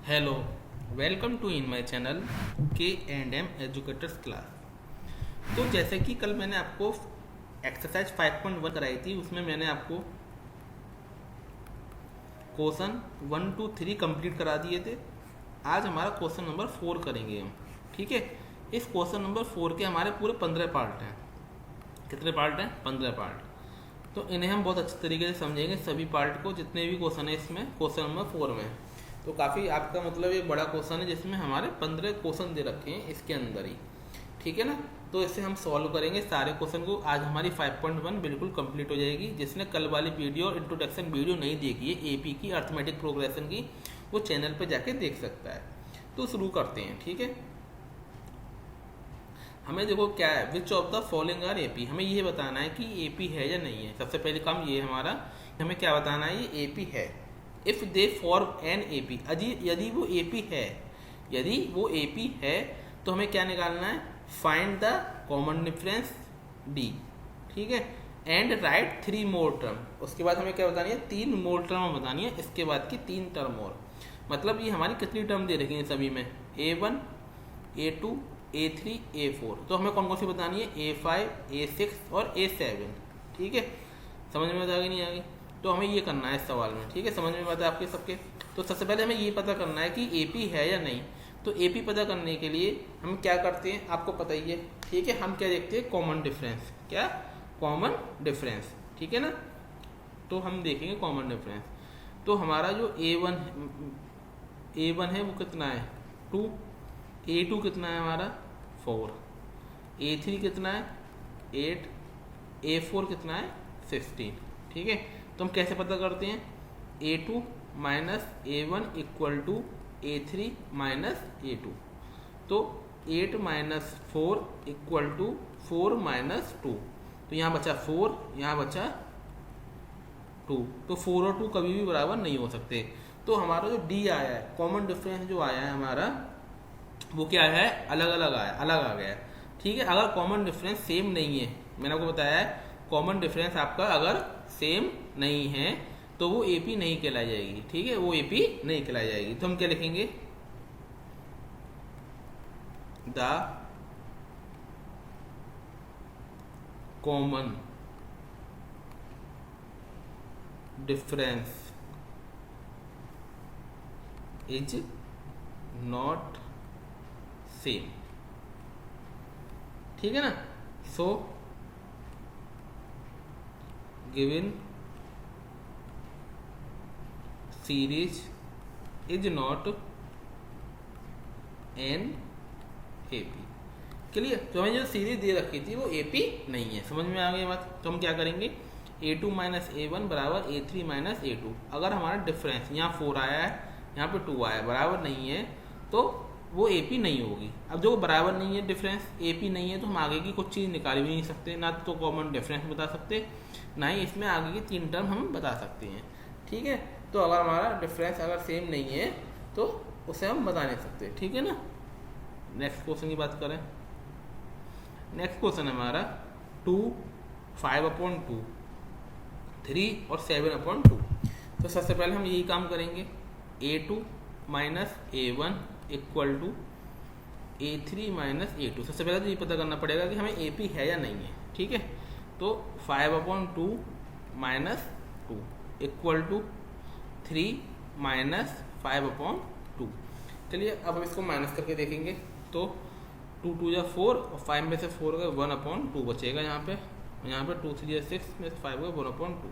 Hello, welcome to in my channel K&M educators class. तो जैसे कि कल मैंने आपको एक्सरसाइज 5.1 कराई थी, उसमें मैंने आपको क्वेश्चन 1 2 3 कंप्लीट करा दिए थे। आज हमारा क्वेश्चन नंबर 4 करेंगे हम। ठीक है, इस क्वेश्चन नंबर 4 के हमारे पूरे 15 पार्ट हैं। कितने पार्ट हैं? 15 पार्ट। तो इन्हें हम बहुत अच्छे तरीके से समझेंगे, सभी पार्ट को, जितने भी क्वेश्चन है इसमें क्वेश्चन नंबर 4 में। तो काफ़ी आपका मतलब एक बड़ा क्वेश्चन है जिसमें हमारे 15 क्वेश्चन दे रखे हैं इसके अंदर ही। ठीक है ना। तो इससे हम सॉल्व करेंगे सारे क्वेश्चन को। आज हमारी 5.1 बिल्कुल कंप्लीट हो जाएगी। जिसने कल वाली वीडियो और इंट्रोडक्शन वीडियो नहीं देखी है एपी की अर्थमेटिक प्रोग्रेशन की, वो चैनल पर जाके देख सकता है। तो शुरू करते हैं। ठीक है, हमें देखो क्या है, which of the following are AP. हमें ये बताना है कि एपी है या नहीं है। सबसे पहले काम ये हमारा, हमें क्या बताना है, ये एपी है। If they form an AP, यदि वो एपी है, यदि वो एपी है तो हमें क्या निकालना है, find the common difference D. ठीक है, एंड राइट 3 मोर टर्म। उसके बाद हमें क्या बतानी है, 3 मोर टर्म बतानी है, इसके बाद की 3 टर्म और। मतलब ये हमारी कितनी टर्म दे रखी है सभी में, A1 A2 A3 A4। तो हमें कौन कौन सी बतानी है, A5 A6 और A7। ठीक है, समझ में आ गई नहीं आ गई? तो हमें ये करना है इस सवाल में। ठीक है, समझ में आता है आपके सबके? तो सबसे पहले हमें ये पता करना है कि एपी है या नहीं। तो एपी पता करने के लिए हम क्या करते हैं, आपको पता ही है। ठीक है, हम क्या देखते हैं, कॉमन डिफरेंस। क्या? Common difference. ठीक है ना। तो हम देखेंगे कॉमन डिफरेंस। तो हमारा जो A1 है वो कितना है, 2। A2 कितना है हमारा, 4। A3 कितना है, 8। A4 कितना है, 16। ठीक है, तो हम कैसे पता करते हैं, A2 minus A1 equal to A3 minus A2। तो 8 माइनस 4 इक्वल टू 4 माइनस 2। तो यहाँ बचा 4, यहाँ बचा 2। तो 4 और 2 कभी भी बराबर नहीं हो सकते। तो हमारा जो डी आया है, कॉमन डिफरेंस जो आया है हमारा, वो क्या है, अलग अलग आया, अलग आ गया। ठीक है, अगर कॉमन डिफरेंस सेम नहीं है, मैंने आपको बताया है, कॉमन डिफरेंस आपका अगर सेम नहीं है तो वो एपी नहीं कहलाई जाएगी। ठीक है, वो एपी नहीं कहलाई जाएगी। तो हम क्या लिखेंगे, the common difference is not same. ठीक है ना। सो given series is not an AP. Clear. तो हमें जो सीरीज दे रखी थी वो एपी नहीं है। समझ में आ गई बात? तो हम क्या करेंगे, A2 माइनस A1 बराबर A3 माइनस A2। अगर हमारा डिफरेंस यहाँ 4 आया है, यहाँ पे 2 आया है, बराबर नहीं है, तो वो एपी नहीं होगी। अब जो बराबर नहीं है, डिफरेंस एपी नहीं है, तो हम आगे की कुछ चीज़ निकाल भी नहीं सकते, ना तो कॉमन डिफरेंस बता सकते, ना ही इसमें आगे की 3 टर्म हम बता सकते हैं। ठीक है, तो अगर हमारा डिफरेंस अगर सेम नहीं है तो उसे हम बता नहीं सकते। ठीक है ना। नेक्स्ट क्वेश्चन की बात करें। नेक्स्ट क्वेश्चन हमारा 2 5/2 3 और 7/2। तो सबसे पहले हम यही काम करेंगे, A2 minus A1 equal to A3 minus A2। सबसे पहले तो ये पता करना पड़ेगा कि हमें AP है या नहीं है। ठीक है, तो 5/2 माइनस 2 इक्वल टू 3 माइनस 5/2। चलिए अब हम इसको माइनस करके देखेंगे। तो 2 2 या 4 और 5 में से 4 का 1/2 बचेगा यहाँ पे। 2 3 या 6 में से 5 का 1/2।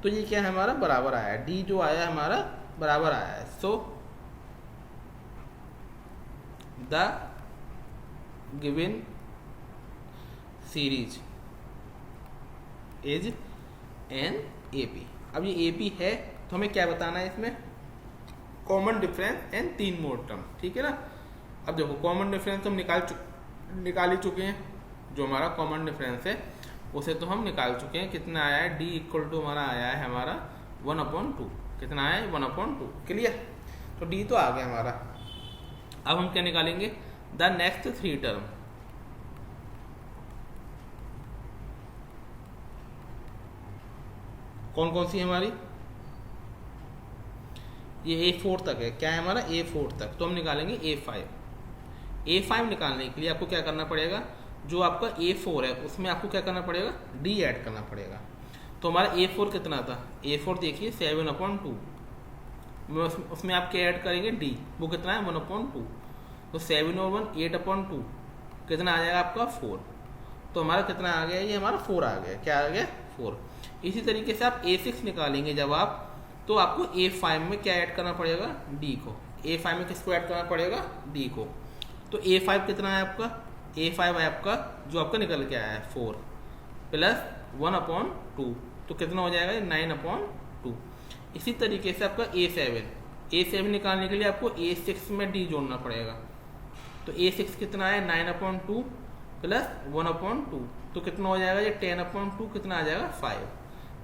तो ये क्या है, हमारा बराबर आया है। डी जो आया है हमारा बराबर आया है। सो the given series is an AP. अब ये एपी है तो हमें क्या बताना है, इसमें common difference and 3 more term. ठीक है ना। अब देखो कॉमन डिफरेंस तो हम निकाल ही चुके हैं। जो हमारा कॉमन डिफरेंस है उसे तो हम निकाल चुके हैं। कितना आया है, डी इक्वल टू हमारा आया है हमारा 1/2। कितना आया है, 1/2। क्लियर। तो डी तो आ गया हमारा। अब हम क्या निकालेंगे, द नेक्स्ट 3 टर्म। कौन कौन सी हमारी, ये A4 तक है, क्या है हमारा A4 तक, तो हम निकालेंगे A5। A5 निकालने के लिए आपको क्या करना पड़ेगा, जो आपका A4 है उसमें आपको क्या करना पड़ेगा, D ऐड करना पड़ेगा। तो हमारा A4 कितना था, A4 देखिए 7/2, उसमें आप क्या ऐड करेंगे D, वो कितना है 1/2, तो 7 और 1 8/2 कितना आ जाएगा आपका 4। तो हमारा कितना आ गया, ये हमारा 4 आ गया, क्या आ गया 4। इसी तरीके से आप A6 निकालेंगे जब आप, तो आपको A5 में क्या ऐड करना पड़ेगा, D को। A5 में किसको ऐड करना पड़ेगा, D को। तो A5 कितना है आपका, A5 है आपका जो आपका निकल के आया है 4 प्लस 1/2, तो कितना हो जाएगा 9/2। इसी तरीके से आपका A7 निकालने के लिए आपको A6 में D जोड़ना पड़ेगा। तो A6 कितना है 9/2 प्लस 1/2, तो कितना हो जाएगा ये 10/2, कितना आ जाएगा 5।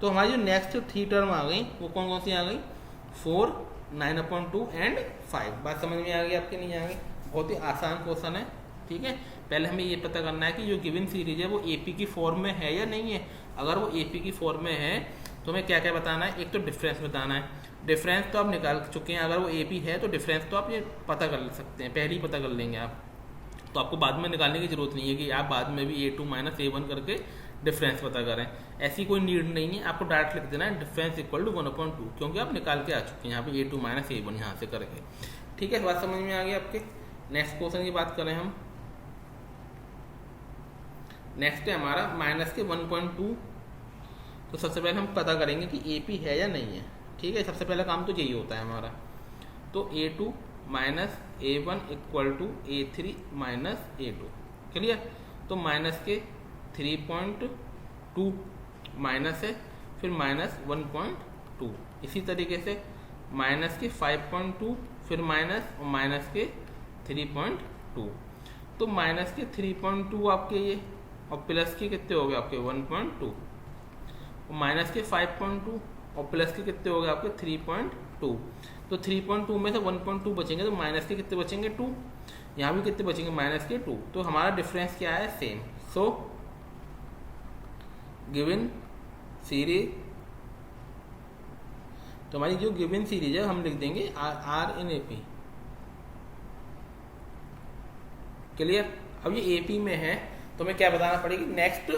तो हमारी जो नेक्स्ट 3 टर्म आ गई वो कौन कौन सी आ गई, 4, 9/2 एंड 5। बात समझ में आ गई आपके, नहीं आ गई, बहुत ही आसान क्वेश्चन है। ठीक है, पहले हमें ये पता करना है कि जो गिवन सीरीज है वो AP की फॉर्म में है या नहीं है। अगर वो AP की फॉर्म में है तो हमें क्या क्या बताना है, एक तो डिफरेंस बताना है। डिफरेंस तो आप निकाल चुके हैं, अगर वो AP है तो डिफरेंस तो आप ये पता कर सकते हैं, पहले ही पता कर लेंगे आप, तो आपको बाद में निकालने की जरूरत नहीं है कि आप बाद में भी A2 - A1 करके डिफरेंस पता करें, ऐसी कोई नीड नहीं है। आपको डायरेक्ट लिख देना है डिफरेंस इक्वल टू 1/2, क्योंकि आप निकाल के आ चुके हैं यहाँ पे A2 - A1 यहाँ से करके। ठीक है, बात समझ में आ गई आपके। नेक्स्ट क्वेश्चन की बात करें हम, नेक्स्ट है हमारा माइनस के 1.2। तो सबसे पहले हम पता करेंगे कि AP है या नहीं है। ठीक है, सबसे पहला काम तो यही होता है हमारा। तो A2 - A1 equal to A3 - A2, clear. तो माइनस के 3.2 माइनस है, फिर -1.2, इसी तरीके से माइनस के 5.2, फिर माइनस और माइनस के 3.2। तो माइनस के 3.2 आपके ये, और प्लस के कितने हो गए आपके 1.2, और माइनस के 5.2 और प्लस के कितने हो गए आपके 3.2। तो 3.2 में से 1.2 बचेंगे, तो माइनस के कितने बचेंगे 2, यहाँ भी कितने बचेंगे माइनस के 2। तो हमारा डिफरेंस क्या है, सेम। सो गिवन सीरीज, तो हमारी जो गिवन सीरीज है हम लिख देंगे R in AP, क्लियर। अब ये AP में है तो हमें क्या बताना पड़ेगी, नेक्स्ट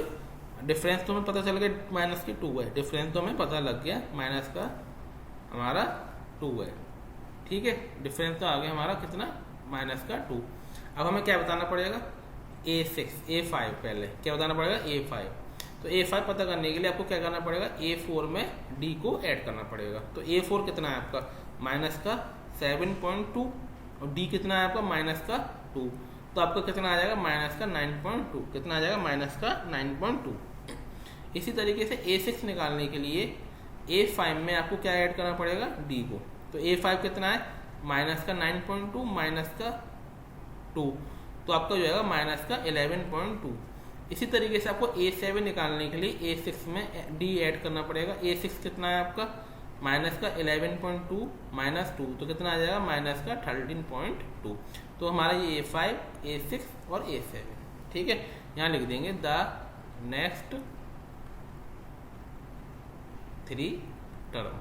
डिफरेंस तो हमें पता चल गया माइनस की 2 है, डिफरेंस तो हमें पता लग गया माइनस का हमारा 2 है। ठीक है, डिफरेंस तो आ गया हमारा कितना, माइनस का 2। अब हमें क्या बताना पड़ेगा, A5 पहले क्या बताना पड़ेगा, A5। तो A5 पता करने के लिए आपको क्या करना पड़ेगा, A4 में D को ऐड करना पड़ेगा। तो A4 कितना है आपका माइनस का 7.2 और D कितना है आपका माइनस का 2, तो आपका कितना आ जाएगा माइनस का 9.2, कितना आ जाएगा माइनस का 9.2। इसी तरीके से A6 निकालने के लिए A5 में आपको क्या ऐड करना पड़ेगा, D को। तो A5 कितना है माइनस का 9.2 माइनस का 2, तो आपका जो है माइनस का 11.2। इसी तरीके से आपको A7 निकालने के लिए A6 में D ऐड करना पड़ेगा। A6 कितना है आपका माइनस का 11.2 माइनस 2, तो कितना आ जाएगा माइनस का 13.2। तो हमारा ये A5, A6 और A7। ठीक है, यहाँ लिख देंगे द नेक्स्ट 3 टर्म।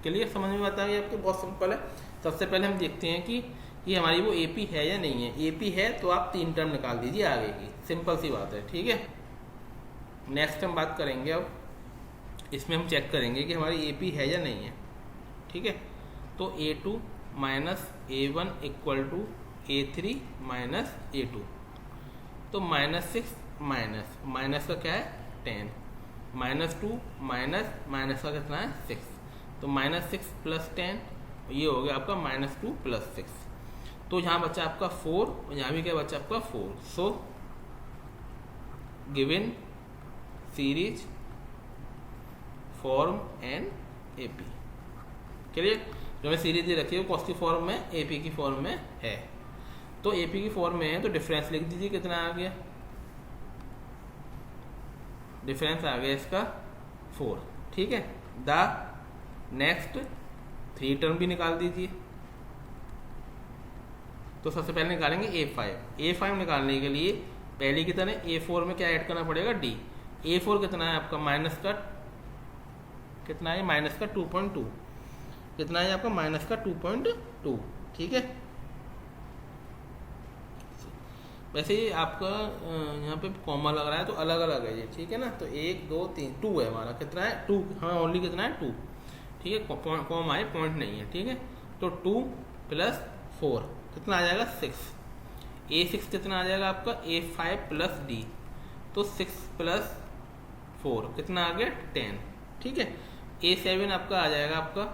क्लियर, समझ में आता है आपको, बहुत सिंपल है। सबसे पहले हम देखते हैं कि ये हमारी वो AP है या नहीं है। AP है तो आप 3 टर्म निकाल दीजिए आगे की, सिंपल सी बात है। ठीक है, नेक्स्ट हम बात करेंगे, अब इसमें हम चेक करेंगे कि हमारी AP है या नहीं है। ठीक है, तो A2 - A1 equal to A3 - A2। तो -6 माइनस का क्या है 10, -2 माइनस का कितना है 6, तो -6 + 10 ये हो गया आपका -2 + 6। तो यहाँ बच्चा आपका 4 और यहाँ भी क्या बच्चा आपका 4। सो given series form and AP। Clear, जो हमें सीरीज दे रखी है वो कौन सी फॉर्म में, AP की फॉर्म में है। तो AP की फॉर्म में है तो डिफरेंस लिख दीजिए, कितना आ गया, डिफरेंस आ गया इसका 4। ठीक है, द नेक्स्ट 3 टर्म भी निकाल दीजिए। तो सबसे पहले निकालेंगे A5 निकालने के लिए पहले की तरह A4 में क्या ऐड करना पड़ेगा, D। A4 कितना है आपका माइनस का कितना है, माइनस का 2.2। कितना है आपका माइनस का 2.2, ठीक है। वैसे ही आपका यहाँ पे कॉमा लग रहा है तो अलग अलग है ये, ठीक है ना। तो 1 2 3 2 है हमारा, कितना है 2, हमें ओनली कितना है 2, ठीक है। कॉमा है, पॉइंट नहीं है, ठीक है। तो 2 + 4 कितना आ जाएगा 6। A6 कितना आ जाएगा आपका A5 + D, तो 6 + 4 कितना आ गया 10, ठीक है। A7 आपका आ जाएगा आपका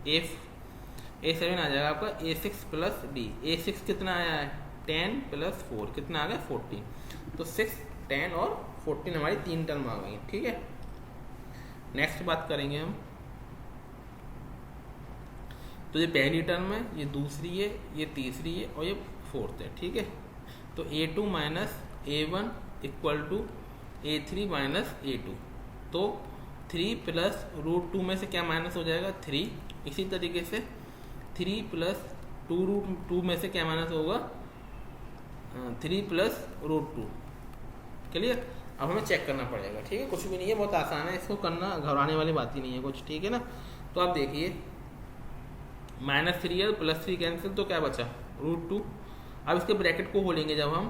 A7 आ जाएगा आपका A6 + D। A6 कितना आया है 10 + 4 कितना आ गया 14। तो 6 10 और 14 हमारी 3 टर्म आ गई, ठीक है। नेक्स्ट बात करेंगे हम, तो ये पहली टर्म है, ये दूसरी है, ये तीसरी है और ये फोर्थ है, ठीक है। तो A2 - A1 = A3 - A2। तो 3 + √2 में से क्या माइनस हो जाएगा 3। इसी तरीके से 3 + 2√2 में से क्या माइनस होगा 3 + √2। क्लियर। अब हमें चेक करना पड़ेगा, ठीक है। कुछ भी नहीं है, बहुत आसान है, इसको करना घबराने वाली बात ही नहीं है कुछ, ठीक है ना। तो आप देखिए -3 है तो +3 कैंसिल, तो क्या बचा √2। अब इसके ब्रैकेट को खोलेंगे जब हम,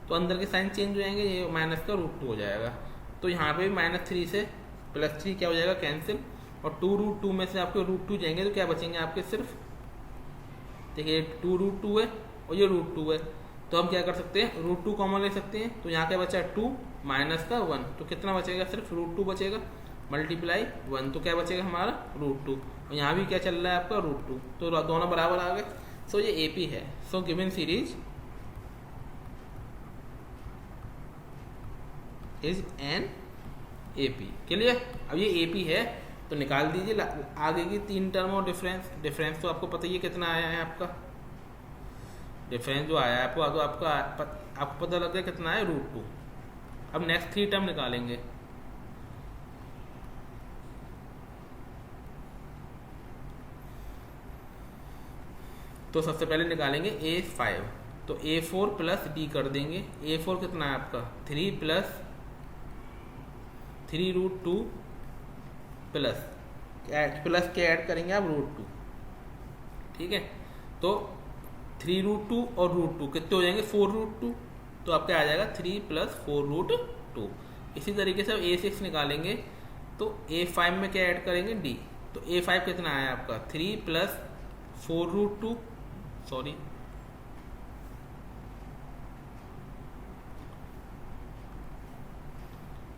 तो अंदर के साइन चेंज हो जाएंगे, ये माइनस का √2 हो जाएगा। तो यहाँ पे भी -3 से +3 क्या हो जाएगा कैंसिल, और 2√2 में से आपके √2 जाएंगे तो क्या बचेंगे आपके सिर्फ, देखिए 2√2 है और ये √2 है। तो हम क्या कर सकते हैं √2 कॉमन ले सकते हैं। तो यहाँ क्या बचा 2 - का 1, तो कितना बचेगा सिर्फ √2 बचेगा, मल्टीप्लाई 1, तो क्या बचेगा हमारा √2। और यहाँ भी क्या चल रहा है आपका √2, तो दोनों बराबर आ गए। सो ये AP है। सो given series is an AP। Clear. अब ये AP है तो निकाल दीजिए आगे की 3 टर्म और डिफरेंस तो आपको पता ही है कितना आया है आपका डिफरेंस जो आया है आपको, तो आपको पता लग गया कितना है √2। अब नेक्स्ट 3 टर्म निकालेंगे। तो सबसे पहले निकालेंगे A5, तो A4 + D कर देंगे। A4 कितना है आपका 3 + 3√2 प्लस के ऐड करेंगे आप √2, ठीक है। तो 3√2 और √2 कितने हो जाएंगे 4√2, तो आपका आ जाएगा 3 + 4√2। इसी तरीके से अब A6 निकालेंगे, तो A5 में क्या ऐड करेंगे D। तो A5 कितना आया आपका 3 + 4√2, सॉरी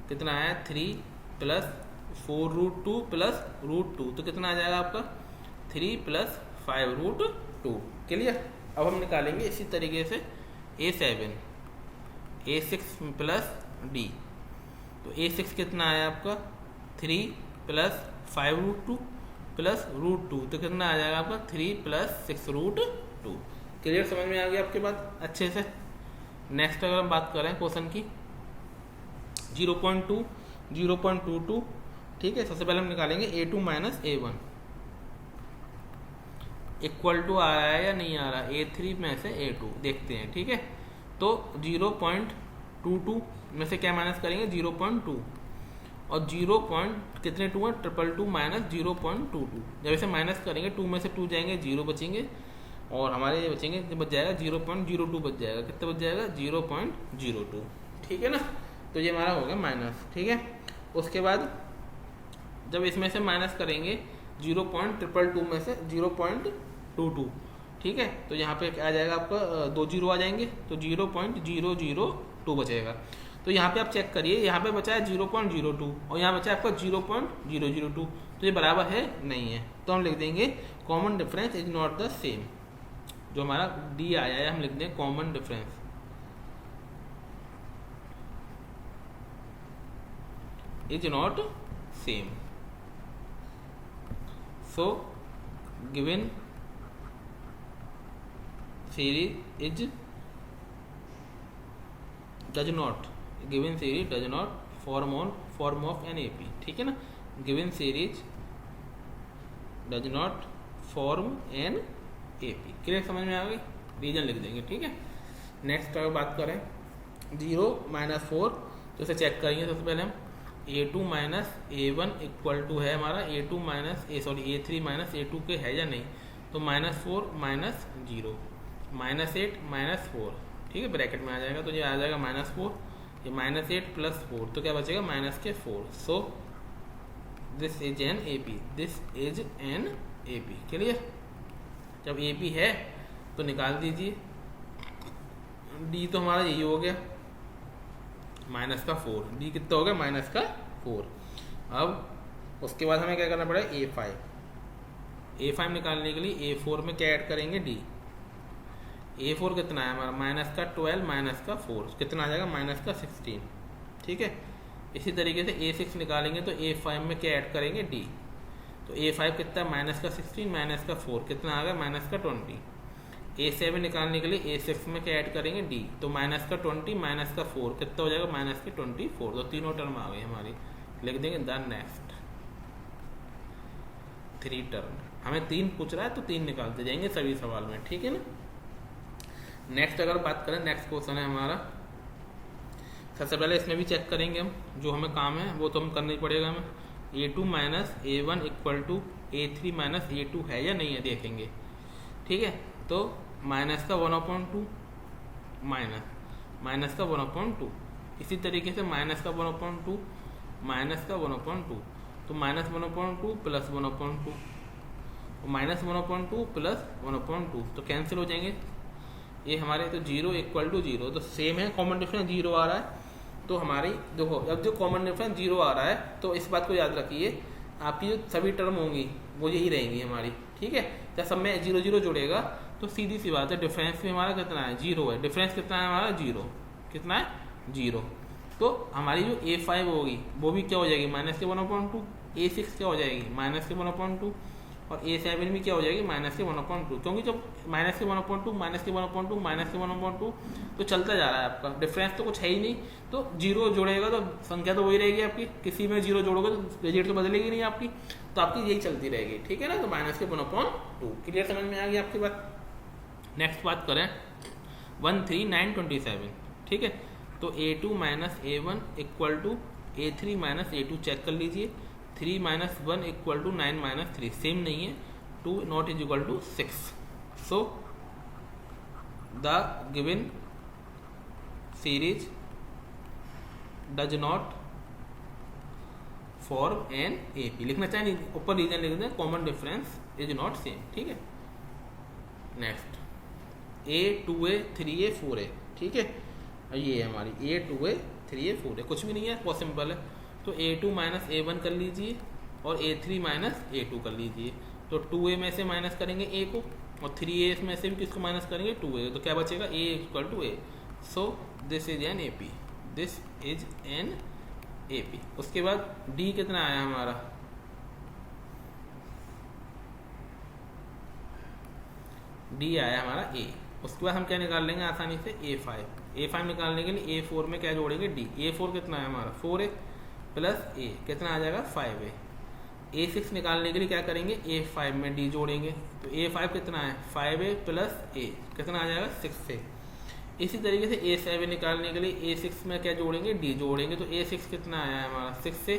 कितना आया 3 + 4√2 + √2, तो कितना आ जाएगा आपका 3 + 5√2। क्लियर। अब हम निकालेंगे इसी तरीके से A7, A6 + D। तो A6 कितना आया आपका 3 + 5√2 + √2, तो कितना आ जाएगा आपका 3 + 6√2। क्लियर, समझ में आ गया आपके बात अच्छे से। नेक्स्ट अगर हम बात करें क्वेश्चन की 0.2 0.22, ठीक है। सबसे पहले हम निकालेंगे A2 - A1 = आ रहा है या नहीं आ रहा, A3 में से A2 देखते हैं, ठीक है। तो 0.22 में से क्या माइनस करेंगे 0.2, और 0. कितने 2 है 222 - 0.22। जब इसे माइनस करेंगे 2 में से 2 जाएंगे 0 बचेंगे, और हमारे ये बचेंगे बच जाएगा 0.02 बच जाएगा। कितना बच जाएगा 0.02, ठीक है ना। तो ये हमारा हो गया माइनस, ठीक है। उसके बाद जब इसमें से माइनस करेंगे 0.222 में से 0.22, ठीक है। तो यहाँ पे आ जाएगा आपका 2 0 आ जाएंगे, तो 0.002 बचेगा। तो यहाँ पे आप चेक करिए, यहाँ पे बचा है 0.02 और यहाँ बचा है आपका 0.002, तो ये बराबर है नहीं है। तो हम लिख देंगे common difference is not the same. जो हमारा D आया है हम लिख दें common difference is not same. So given series is does not form of an AP, ठीक है ना। Given series does not form an AP। Clear, समझ में आ गई। रीजन लिख देंगे, ठीक है। नेक्स्ट अगर बात करें 0 - 4, तो इसे चेक करेंगे। सबसे पहले हम A2 minus A1 equal to है हमारा A2 minus A3 minus A2 के है या नहीं, तो -4 माइनस 0 -8 -4, ठीक है, ब्रैकेट में आ जाएगा, तो ये आ जाएगा -4, ये -8 + 4, तो क्या बचेगा -4। सो this is an AP, this is an AP। Clear? जब AP है तो निकाल दीजिए, D तो हमारा यही हो गया -4, D कितना हो गया -4। अब उसके बाद हमें क्या करना पड़ेगा, A5 निकालने के लिए A4 में क्या ऐड करेंगे, D। A4 कितना है हमारा -12 -4, कितना आ जाएगा -16, ठीक है। इसी तरीके से A6 निकालेंगे तो A5 में क्या ऐड करेंगे, D। तो A5 कितना है -16 -4, कितना आ गया -20। A7 निकालने के लिए A6 में क्या ऐड करेंगे, D। तो -20 -4 कितना हो जाएगा -24। तो तीनों टर्म आ गई हमारी, लिख देंगे द नेक्स्ट 3 टर्म। हमें 3 पूछ रहा है तो 3 निकालते जाएंगे सभी सवाल में, ठीक है ना। नेक्स्ट अगर बात करें, नेक्स्ट क्वेश्चन है हमारा, सबसे पहले इसमें भी चेक करेंगे हम, जो हमें काम है वो तो हम करना ही पड़ेगा हमें। A2 minus A1 equal to A3 minus A2 है या नहीं है देखेंगे, ठीक है। तो माइनस का 1/2 माइनस का 1/2, इसी तरीके से माइनस का 1/2 माइनस का 1/2, तो -1/2 प्लस 1/2, -1/2 प्लस 1/2 तो कैंसिल हो जाएंगे ये हमारे, तो 0 इक्वल टू 0, तो सेम है, कॉमन डिफरेंस 0 आ रहा है। तो हमारी देखो, अब जो कॉमन डिफरेंस 0 आ रहा है तो इस बात को याद रखिए, आपकी जो सभी टर्म होंगी वो यही रहेंगी हमारी, ठीक है। जब सब में 0 0 जुड़ेगा तो सीधी सी बात है, डिफरेंस में हमारा कितना है, 0 है। डिफरेंस कितना है हमारा, 0, कितना है 0। तो हमारी जो A5 होगी वो भी क्या हो जाएगी, -1/2, A6 क्या हो जाएगी -1/2, और A7 भी क्या हो जाएगी -1/2, क्योंकि जब -1/2 -1/2 तो चलता जा रहा है आपका, डिफरेंस तो कुछ है ही नहीं। तो 0 जोड़ेगा तो संख्या तो वही रहेगी आपकी, किसी में 0 जोड़ोगे तो डिजिट तो बदलेगी नहीं आपकी, तो आपकी यही चलती रहेगी, ठीक है ना। तो -1/2, क्लियर, समझ में आ गई आपकी बात। नेक्स्ट बात करें 13927, ठीक है। तो A2 minus A1 equal to A3 minus A2 check कर लीजिए, 3 - 1 इक्वल टू 9 - 3 सेम नहीं है, 2 not is equal to 6। So the given series does not form an AP, लिखना चाहिए ऊपर रीजन लिख दें, common difference is not same, ठीक है। Next A 2A 3A 4A, ठीक है, ये है हमारी A 2A 3A 4A, कुछ भी नहीं है, बहुत सिंपल है। तो A2 माइनस A1 कर लीजिए और A3 माइनस A2 कर लीजिए, तो 2A में से माइनस करेंगे A को, और 3A में से भी किसको माइनस करेंगे 2A, तो क्या बचेगा A equal to A। So this is an AP, this is an AP। उसके बाद D कितना आया हमारा, D आया हमारा A। उसके बाद हम क्या निकाल लेंगे आसानी से, A5 निकालने के लिए A4 में क्या जोड़ेंगे D। A4 कितना है हमारा 4A प्लस A, कितना आ जाएगा 5A। A6 निकालने के लिए क्या करेंगे, A5 में D जोड़ेंगे, तो A5 कितना है 5A प्लस A, कितना आ जाएगा 6A। इसी तरीके से A7 निकालने के लिए A6 में क्या जोड़ेंगे, D जोड़ेंगे, तो A6 कितना आया है हमारा 6A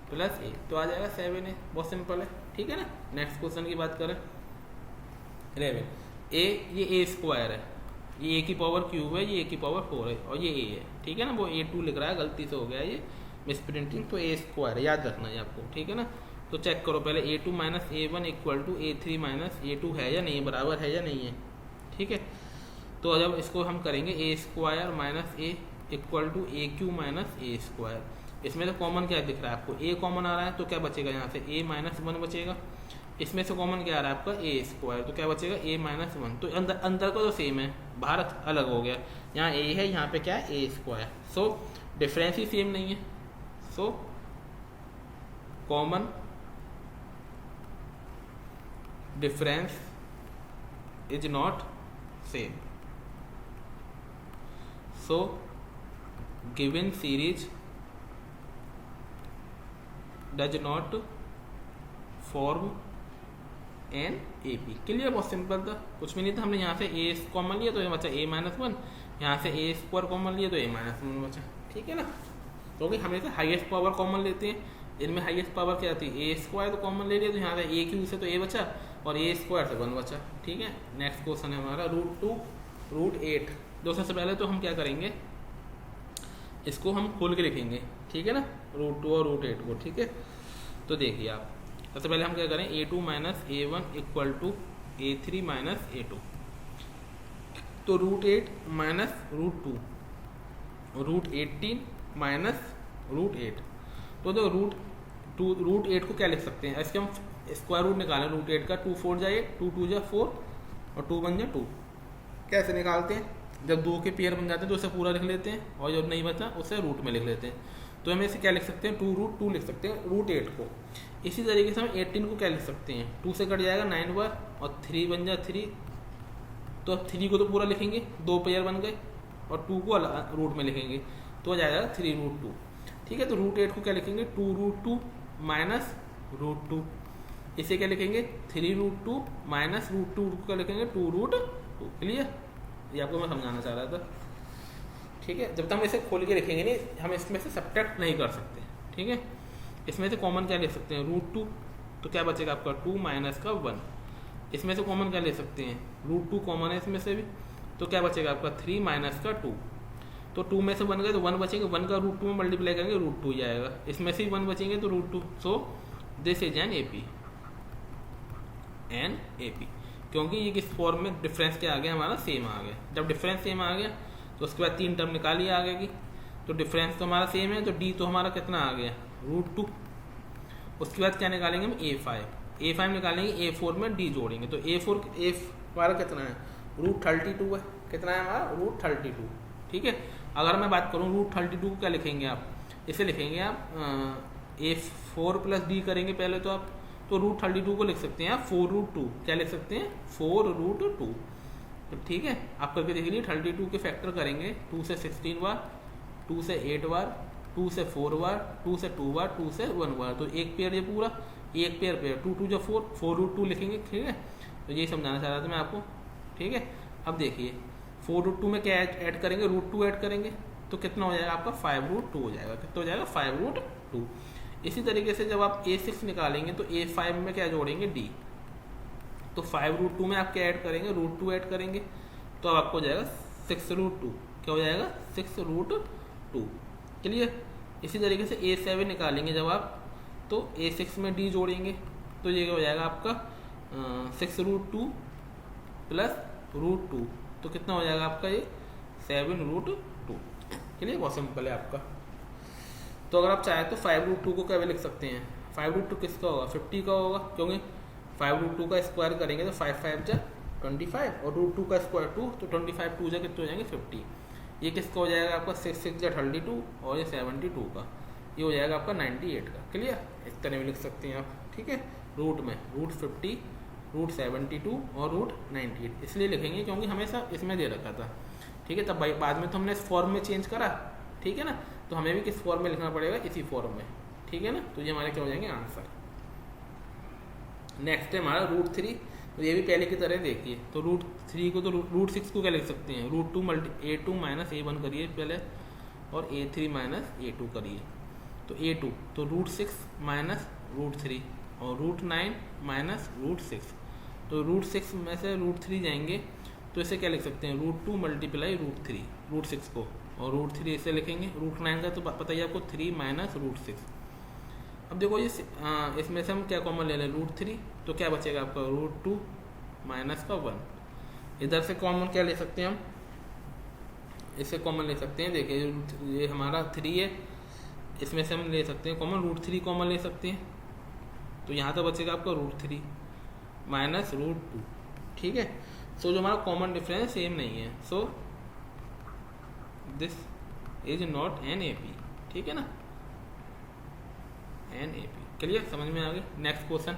प्लस A, तो आ जाएगा 7A। बहुत सिंपल है, ठीक है ना। नेक्स्ट क्वेश्चन की बात करें 11, ये A स्क्वायर है, ये A की पावर क्यूब है, ये A की पावर 4 है, और ये A है, ठीक है ना। वो A2 लिख रहा है, गलती से हो गया ये मिस प्रिंटिंग, तो A स्क्वायर है, याद रखना है आपको, ठीक है ना। तो चेक करो पहले, A2 minus A1 equal to A3 minus A2 है या नहीं, बराबर है या नहीं है, ठीक है। तो जब इसको हम करेंगे A square minus A equal to AQ minus A square, इसमें तो कॉमन क्या दिख रहा है आपको, A कॉमन आ रहा है, तो क्या बचेगा यहाँ से A माइनस 1 बचेगा। इसमें से कॉमन क्या आ रहा है आपका A स्क्वायर, तो क्या बचेगा A माइनस 1, तो अंदर का तो सेम है, बाहर अलग हो गया, यहाँ A है, यहाँ पे क्या है A स्क्वायर। सो डिफरेंस ही सेम नहीं है, so common difference is not same. So given series does not form an AP। Clear, बहुत सिंपल था, कुछ भी नहीं था। हमने यहाँ से A कॉमन लिया तो ये बचा A माइनस 1, यहाँ से A स्क्वायर कॉमन लिया तो A माइनस 1 बचा, ठीक है ना। क्योंकि हमेशा हाईएस्ट पावर कॉमन लेते हैं। इनमें हाईएस्ट पावर क्या आती है, ए स्क्वायर, तो कॉमन ले लिया, तो यहाँ पे ए क्यू से तो ए बचा और ए स्क्वायर से 1 बचा। ठीक है, नेक्स्ट क्वेश्चन है हमारा √2 √8। दोस्तों सबसे पहले तो हम क्या करेंगे, इसको हम खोल के लिखेंगे, ठीक है ना, √2 और √8 को। ठीक है, तो देखिए आप सबसे पहले हम क्या करें, a2 minus a1 equal to a3 minus a2। तो √8 माइनस √2 √18 माइनस √8। तो √8 को क्या लिख सकते हैं, इसके हम स्क्वायर रूट निकालें √8 का। 2 4 जाए 2 2 जा 4 और 2 1 जा 2। कैसे निकालते हैं, जब 2 के पेयर बन जाते हैं तो उसे पूरा लिख लेते हैं और जब नहीं बचा उसे रूट में लिख लेते हैं। तो हम इसे क्या लिख सकते हैं, 2√2 लिख सकते हैं √8 को। इसी तरीके से हम 18 को क्या लिख सकते हैं, 2 से कट जाएगा 9 बार और 3 बन जा 3। तो अब 3 को तो पूरा लिखेंगे, 2 पेयर बन गए, और 2 को रूट में लिखेंगे तो आ जाएगा 3√2। ठीक है, तो √8 को क्या लिखेंगे, 2√2 माइनस √2। इसे क्या लिखेंगे, 3√2 माइनस √2 को क्या लिखेंगे, 2√2। क्लियर, ये आपको मैं समझाना चाह रहा था। ठीक है, जब तक हम इसे खोल के लिखेंगे नहीं, हम इसमें से सब्ट्रैक्ट नहीं कर सकते। ठीक है, इसमें से कॉमन क्या ले सकते हैं, √2, तो क्या बचेगा आपका 2 माइनस का 1। इसमें से कॉमन क्या ले सकते हैं, √2 कॉमन है इसमें से भी, तो क्या बचेगा आपका 3 माइनस का 2। तो 2 में से 1 गए तो 1 बचेंगे, 1 का √2 में मल्टीप्लाई करेंगे √2 ही आएगा। इसमें से 1 बचेंगे तो √2। सो दिस इज एन AP, क्योंकि ये किस फॉर्म में डिफरेंस क्या आ गया हमारा, सेम आ गया। जब डिफरेंस सेम आ गया तो उसके बाद 3 टर्म निकालिए आगे की, तो डिफरेंस तो हमारा सेम है, तो D तो हमारा कितना आ गया, √2। उसके बाद क्या निकालेंगे हम, A5 निकालेंगे, A4 में D जोड़ेंगे, तो A4 हमारा कितना है, √32 है। कितना है हमारा, √32। ठीक है, अगर मैं बात करूँ √32 को क्या लिखेंगे आप, इसे लिखेंगे आप A4 प्लस D करेंगे पहले तो आप, तो √32 को लिख सकते हैं आप 4√2। क्या लिख सकते हैं, 4√2। तो ठीक है, आप करके देख लीजिए, 32 के फैक्टर करेंगे, 2 से 16 बार, 2 से 8 बार, 2 से 4 बार, 2 से 2 बार, 2 से 1 बार, तो एक पेयर ये पूरा, एक पेयर 2 2 जो 4, 4√2 लिखेंगे। ठीक है, तो यही समझाना चाह रहा था मैं आपको। ठीक है, अब देखिए 4√2 में क्या ऐड करेंगे, √2 ऐड करेंगे, तो कितना हो जाएगा आपका 5√2 हो जाएगा। कितना हो जाएगा, 5√2। इसी तरीके से जब आप A6 निकालेंगे तो A5 में क्या जोड़ेंगे, D। तो 5√2 में आप क्या ऐड करेंगे, √2 ऐड करेंगे, तो अब आपको हो जाएगा 6√2। क्या हो जाएगा, 6√2। क्लियर। इसी तरीके से A7 निकालेंगे जब आप, तो A6 में D जोड़ेंगे, तो ये हो जाएगा आपका 6√2 प्लस √2, तो कितना हो जाएगा आपका ये 7√2। क्लियर, बहुत सिंपल है आपका। तो अगर आप चाहें तो 5√2 को क्या भी लिख सकते हैं, 5√2 किसका होगा, 50 का होगा, क्योंकि 5√2 का स्क्वायर करेंगे तो 5 5 जा 25 और √2 का स्क्वायर 2, तो 25 2 जा कितने हो जाएंगे 50। ये किसका हो जाएगा आपका 6 6 जा 32 और ये 72 का, ये हो जाएगा आपका 98 का। क्लियर, इस तरह भी लिख सकते हैं आप। ठीक है, रूट में √50, √72 और √98 इसलिए लिखेंगे क्योंकि हमेशा इसमें दे रखा था। ठीक है, तब बाद में तो हमने इस फॉर्म में चेंज करा। ठीक है ना, तो हमें भी किस फॉर्म में लिखना पड़ेगा, इसी फॉर्म में। ठीक है ना, तो ये हमारे क्या हो जाएंगे आंसर। नेक्स्ट है हमारा √3, तो ये भी पहले की तरह देखिए, तो √3 को तो √6 को क्या लिख सकते हैं, √2 A2 माइनस A1 करिए पहले, और A3 माइनस A2 करिए, तो A2 तो √6 माइनस √3 और √9 माइनस √6, तो √6 में से √3 जाएंगे, तो इसे क्या लिख सकते हैं, √2 मल्टीप्लाई √3, √6 को, और √3 इसे लिखेंगे, √9 का तो पता ही आपको 3 माइनस √6। अब देखो ये इसमें से हम क्या कॉमन ले लें, √3, तो क्या बचेगा आपका √2 माइनस का 1। इधर से कॉमन क्या ले सकते हैं हम, इसे कॉमन ले सकते हैं। देखिए ये हमारा 3 है, इसमें से हम ले सकते हैं कॉमन, √3 कॉमन ले सकते हैं, तो यहाँ तो बचेगा आपका √3 माइनस √2। ठीक है, सो जो हमारा कॉमन डिफरेंस सेम नहीं है, सो this is not an AP। ठीक है ना, एन AP। क्लियर, समझ में आ गया। नेक्स्ट क्वेश्चन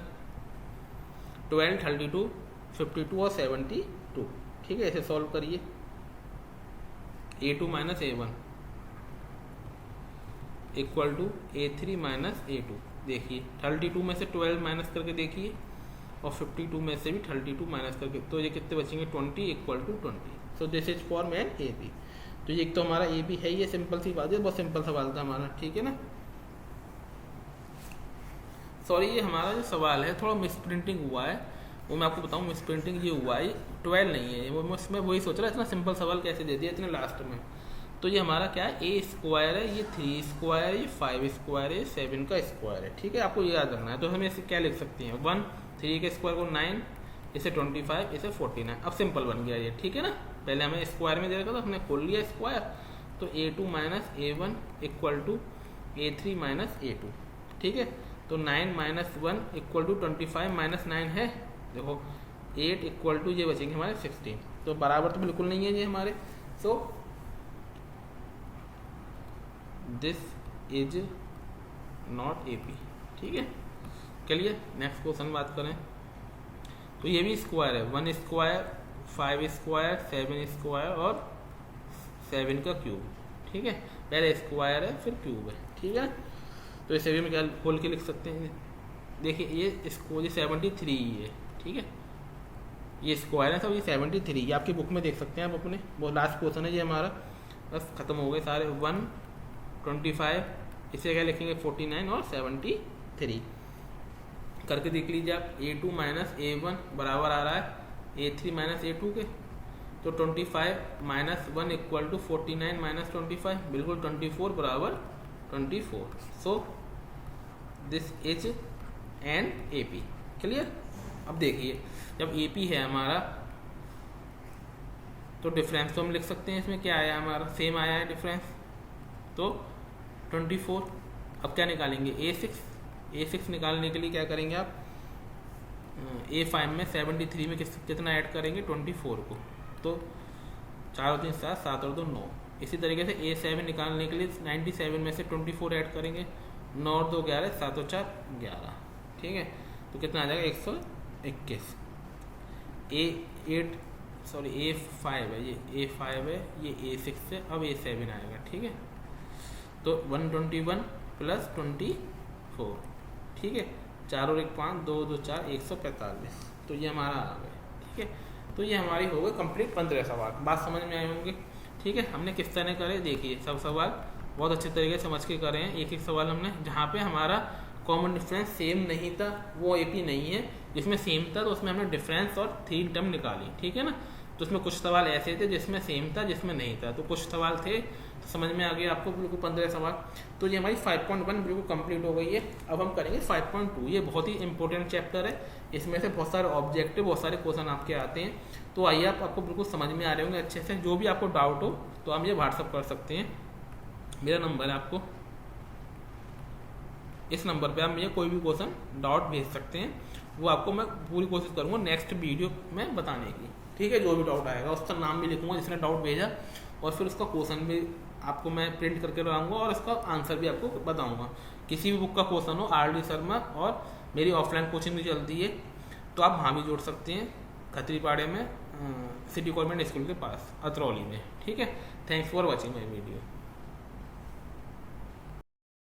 12 32 52 और 72। ठीक है, इसे सॉल्व करिए। A2 minus A1 equal to A3 minus A2। देखिए 32 में से 12 माइनस करके देखिए, और 52 में से भी 32 माइनस करके, तो ये कितने बचेंगे 20 equal to 20। So this is form an AP। तो ये एक तो हमारा ए बी है, ये सिंपल सी बात है, बहुत सिंपल सवाल था हमारा, ठीक है ना। सॉरी, ये हमारा जो सवाल है थोड़ा मिस प्रिंटिंग हुआ है, वो मैं आपको बताऊँ। मिस प्रिंटिंग ये हुआ है, 12 नहीं है वो, मैं वही सोच रहा इतना सिंपल सवाल कैसे दे दिया इतने लास्ट में। तो ये हमारा क्या है, ए स्क्वायर है, ये 3 स्क्वायर है, ये 5 स्क्वायर है, ये 7 का स्क्वायर है, ठीक है। आपको ये याद रखना है। तो हम इसे क्या लिख सकते हैं, 1, 3 के स्क्वायर को 9, इसे 25, इसे 49। अब सिंपल बन गया ये, ठीक है ना। पहले हमें स्क्वायर में दे रखा था, हमने खोल लिया स्क्वायर। तो A2 minus A1 equal to A3 minus A2, ठीक है। तो 9 माइनस 1 इक्वल टू 25 माइनस 9 है, देखो 8 इक्वल टू ये बचेंगे हमारे 16। तो बराबर तो बिल्कुल नहीं है ये हमारे। सो दिस इज नॉट AP, ठीक है। चलिए नेक्स्ट क्वेश्चन बात करें। तो ये भी स्क्वायर है, 1 स्क्वायर, 5 स्क्वायर, 7 स्क्वायर और 7 का क्यूब, ठीक है। पहले स्क्वायर है फिर क्यूब है, ठीक है। तो इसे भी हम क्या खोल के लिख सकते हैं, देखिए ये इसको ये 73 है, ठीक है। ये स्क्वायर है सब, ये 73, ये आपकी बुक में देख सकते हैं आप अपने। वो लास्ट क्वेश्चन है ये हमारा, बस खत्म हो गए सारे। 1, 25, इसे क्या लिखेंगे 49 और 73 करके देख लीजिए आप। A2 माइनस A1 बराबर आ रहा है A3 माइनस A2 के। तो 25 माइनस 1 इक्वल टू 49 माइनस 25, बिल्कुल 24 बराबर 24। सो this is an AP, clear. अब देखिए जब AP है हमारा तो डिफरेंस तो हम लिख सकते हैं, इसमें क्या आया हमारा, सेम आया है डिफरेंस, तो 24। अब क्या निकालेंगे, A6 निकालने के लिए क्या करेंगे आप, A5 में 73 में कितना ऐड करेंगे, 24 को। तो 4 और 3 7, 7 और 2 9। इसी तरीके से A7 निकालने के लिए 97 में से 24 ऐड करेंगे, 9 और 2 11, 7 और 4 11, ठीक है। तो कितना आ जाएगा 121। A5 है, ये A5 है, ये A6 है, अब A7 आएगा, ठीक है। तो 121 प्लस 24, ठीक है। 4 और 1 5, 2 2 4, 145। तो ये हमारा आ गया, ठीक है। तो ये हमारी हो गई कंप्लीट 15 सवाल। बात समझ में आए होंगे, ठीक है। हमने किस तरह करे, देखिए सब सवाल बहुत अच्छे तरीके से समझ के करे हैं। एक एक सवाल हमने जहाँ पे हमारा कॉमन डिफरेंस सेम नहीं था वो AP नहीं है, जिसमें सेम था तो उसमें हमने डिफरेंस और 3 टर्म निकाली, ठीक है ना। तो उसमें कुछ सवाल ऐसे थे जिसमें सेम था, जिसमें नहीं था, तो कुछ सवाल थे तो समझ में आ गया आपको बिल्कुल 15 सवाल। तो ये हमारी 5.1 बिल्कुल कंप्लीट हो गई है। अब हम करेंगे 5.2। ये बहुत ही इंपॉर्टेंट चैप्टर है, इसमें से बहुत सारे ऑब्जेक्टिव, बहुत सारे क्वेश्चन आपके आते हैं। तो आइए आपको बिल्कुल समझ में आ रहे होंगे अच्छे से। जो भी आपको डाउट हो तो आप ये व्हाट्सअप कर सकते हैं, मेरा नंबर है, आपको इस नंबर पे आप मुझे कोई भी क्वेश्चन डाउट भेज सकते हैं। वो आपको मैं पूरी कोशिश करूँगा नेक्स्ट वीडियो में बताने की, ठीक है। जो भी डाउट आएगा उसका नाम भी लिखूंगा जिसने डाउट भेजा, और फिर उसका क्वेश्चन भी आपको मैं प्रिंट करके लाऊंगा और उसका आंसर भी आपको बताऊंगा। किसी भी बुक का क्वेश्चन हो, RD शर्मा, और मेरी ऑफलाइन कोचिंग भी चलती है तो आप वहाँ भी जोड़ सकते हैं, खतरीपाड़े में सिटी गवर्नमेंट स्कूल के पास, अतरौली में, ठीक है। Thanks for watching my video.